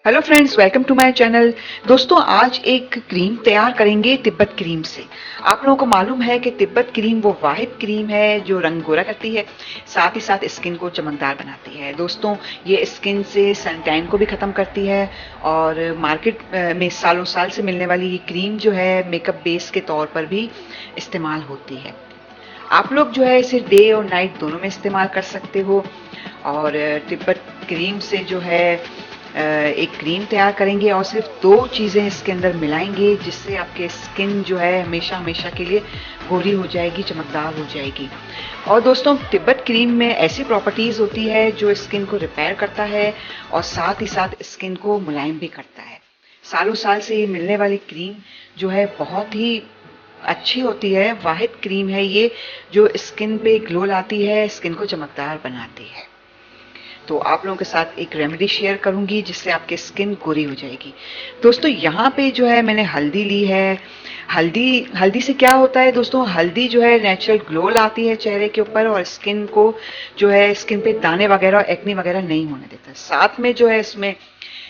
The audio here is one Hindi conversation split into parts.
Hello friends, welcome to my channel. दोस्तों, आज एक क्रीम तैयार करेंगे तिब्बत क्रीम से। आप लोगों को मालूम है कि तिब्बत क्रीम वो वाहिद क्रीम है जो रंग गोरा करती है, साथ ही साथ स्किन को चमकदार बनाती है। दोस्तों, ये स्किन से सन टैन को भी ख़त्म करती है और मार्केट में सालों साल से मिलने वाली ये क्रीम जो है मेकअप बेस के तौर पर भी इस्तेमाल होती है। आप लोग जो है इसे डे और नाइट दोनों में इस्तेमाल कर सकते हो। और तिब्बत क्रीम से जो है एक क्रीम तैयार करेंगे और सिर्फ 2 चीज़ें इसके अंदर मिलाएंगे, जिससे आपके स्किन जो है हमेशा हमेशा के लिए गोरी हो जाएगी, चमकदार हो जाएगी। और दोस्तों, तिब्बत क्रीम में ऐसी प्रॉपर्टीज़ होती है जो स्किन को रिपेयर करता है और साथ ही साथ स्किन को मुलायम भी करता है। सालों साल से ये मिलने वाली क्रीम जो है बहुत ही अच्छी होती है, वाहिद क्रीम है ये जो स्किन पे ग्लो लाती है, स्किन को चमकदार बनाती है। तो आप लोगों के साथ एक रेमेडी शेयर करूंगी जिससे आपकी स्किन गोरी हो जाएगी। दोस्तों, यहाँ पे जो है मैंने हल्दी ली है। हल्दी से क्या होता है दोस्तों, हल्दी जो है नेचुरल ग्लो लाती है चेहरे के ऊपर और स्किन को जो है स्किन पे दाने वगैरह एक्ने वगैरह नहीं होने देता। साथ में जो है इसमें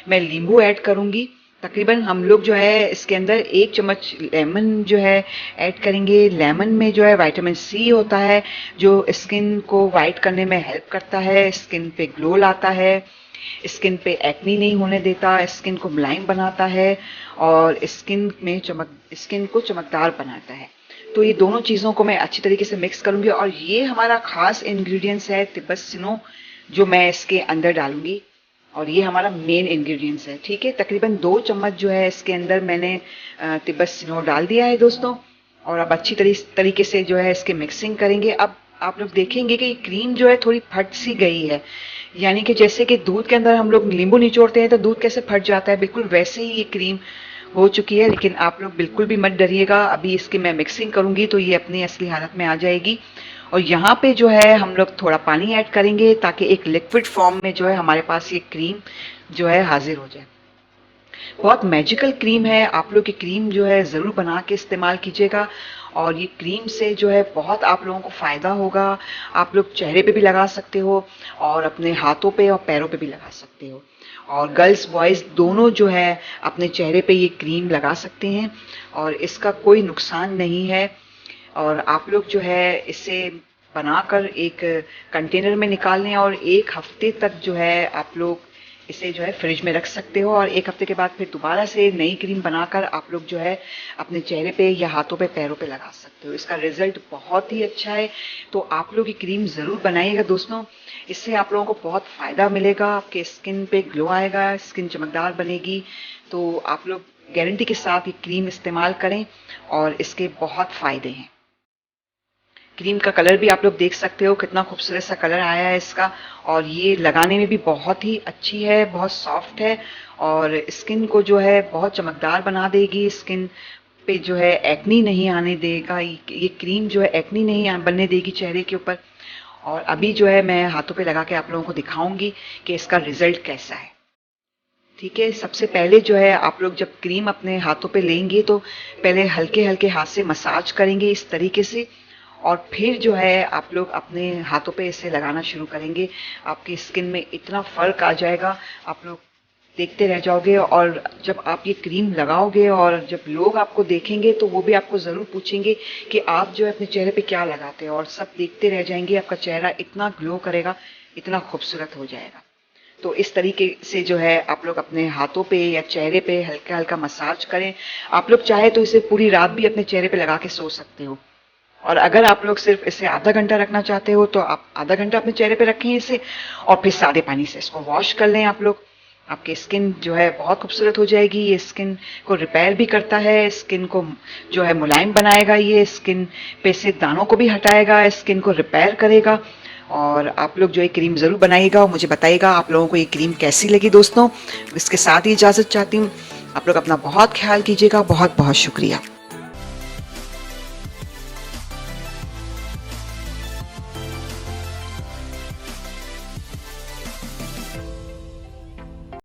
मैं नींबू ऐड करूंगी। तकरीबन हम लोग जो है इसके अंदर 1 चम्मच लेमन जो है ऐड करेंगे। लेमन में जो है विटामिन सी होता है जो स्किन को वाइट करने में हेल्प करता है, स्किन पे ग्लो लाता है, स्किन पे एक्नी नहीं होने देता, स्किन को मुलायम बनाता है और स्किन को चमकदार बनाता है। तो ये दोनों चीज़ों को मैं अच्छी तरीके से मिक्स करूंगी और ये हमारा खास इंग्रेडिएंट्स है तिब्बत सिनो, जो मैं इसके अंदर डालूंगी। और ये हमारा मेन इंग्रेडिएंट्स है, ठीक है। तकरीबन 2 चम्मच जो है इसके अंदर मैंने तिब्बत सिनो डाल दिया है दोस्तों। और अब अच्छी तरीके से जो है इसके मिक्सिंग करेंगे। अब आप लोग देखेंगे कि क्रीम जो है थोड़ी फट सी गई है, यानी कि जैसे कि दूध के अंदर हम लोग नींबू निचोड़ते हैं तो दूध कैसे फट जाता है, बिल्कुल वैसे ही ये क्रीम हो चुकी है। लेकिन आप लोग बिल्कुल भी मत डरिएगा, अभी इसकी मैं मिक्सिंग करूंगी तो ये अपनी असली हालत में आ जाएगी। और यहाँ पे जो है हम लोग थोड़ा पानी ऐड करेंगे ताकि एक लिक्विड फॉर्म में जो है हमारे पास ये क्रीम जो है हाजिर हो जाए। बहुत मैजिकल क्रीम है, आप लोग ये क्रीम जो है ज़रूर बना के इस्तेमाल कीजिएगा। और ये क्रीम से जो है बहुत आप लोगों को फ़ायदा होगा। आप लोग चेहरे पे भी लगा सकते हो और अपने हाथों पे और पैरों पे भी लगा सकते हो। और गर्ल्स बॉयज़ दोनों जो है अपने चेहरे पे ये क्रीम लगा सकते हैं और इसका कोई नुकसान नहीं है। और आप लोग जो है इसे बनाकर एक कंटेनर में निकाल लें और 1 हफ्ते तक जो है आप लोग इसे जो है फ्रिज में रख सकते हो। और 1 हफ्ते के बाद फिर दोबारा से नई क्रीम बनाकर आप लोग जो है अपने चेहरे पे या हाथों पे पैरों पे लगा सकते हो। इसका रिजल्ट बहुत ही अच्छा है। तो आप लोग ये क्रीम ज़रूर बनाइएगा दोस्तों, इससे आप लोगों को बहुत फ़ायदा मिलेगा, आपके स्किन पे ग्लो आएगा, स्किन चमकदार बनेगी। तो आप लोग गारंटी के साथ ये क्रीम इस्तेमाल करें और इसके बहुत फ़ायदे हैं। क्रीम का कलर भी आप लोग देख सकते हो, कितना खूबसूरत सा कलर आया है इसका। और ये लगाने में भी बहुत ही अच्छी है, बहुत सॉफ्ट है और स्किन को जो है बहुत चमकदार बना देगी। स्किन पे जो है एक्नी नहीं आने देगा, ये क्रीम जो है एक्नी नहीं बनने देगी चेहरे के ऊपर। और अभी जो है मैं हाथों पे लगा के आप लोगों को दिखाऊंगी कि इसका रिजल्ट कैसा है, ठीक है। सबसे पहले जो है आप लोग जब क्रीम अपने हाथों पे लेंगे तो पहले हल्के हल्के हाथ से मसाज करेंगे इस तरीके से और फिर जो है आप लोग अपने हाथों पे इसे लगाना शुरू करेंगे। आपकी स्किन में इतना फर्क आ जाएगा, आप लोग देखते रह जाओगे। और जब आप ये क्रीम लगाओगे और जब लोग आपको देखेंगे तो वो भी आपको ज़रूर पूछेंगे कि आप जो है अपने चेहरे पे क्या लगाते हो, और सब देखते रह जाएंगे। आपका चेहरा इतना ग्लो करेगा, इतना खूबसूरत हो जाएगा। तो इस तरीके से जो है आप लोग अपने हाथों पे या चेहरे पे हल्का हल्का मसाज करें। आप लोग चाहे तो इसे पूरी रात भी अपने चेहरे पे लगा के सो सकते हो। और अगर आप लोग सिर्फ इसे आधा घंटा रखना चाहते हो तो आप आधा घंटा अपने चेहरे पे रखें इसे और फिर सादे पानी से इसको वॉश कर लें आप लोग। आपकी स्किन जो है बहुत खूबसूरत हो जाएगी। ये स्किन को रिपेयर भी करता है, स्किन को जो है मुलायम बनाएगा, ये स्किन पे से दानों को भी हटाएगा, स्किन को रिपेयर करेगा। और आप लोग जो ये क्रीम ज़रूर बनाइएगा और मुझे बताइएगा आप लोगों को ये क्रीम कैसी लगी दोस्तों। इसके साथ ही इजाज़त चाहती हूँ। आप लोग अपना बहुत ख्याल कीजिएगा। बहुत बहुत शुक्रिया।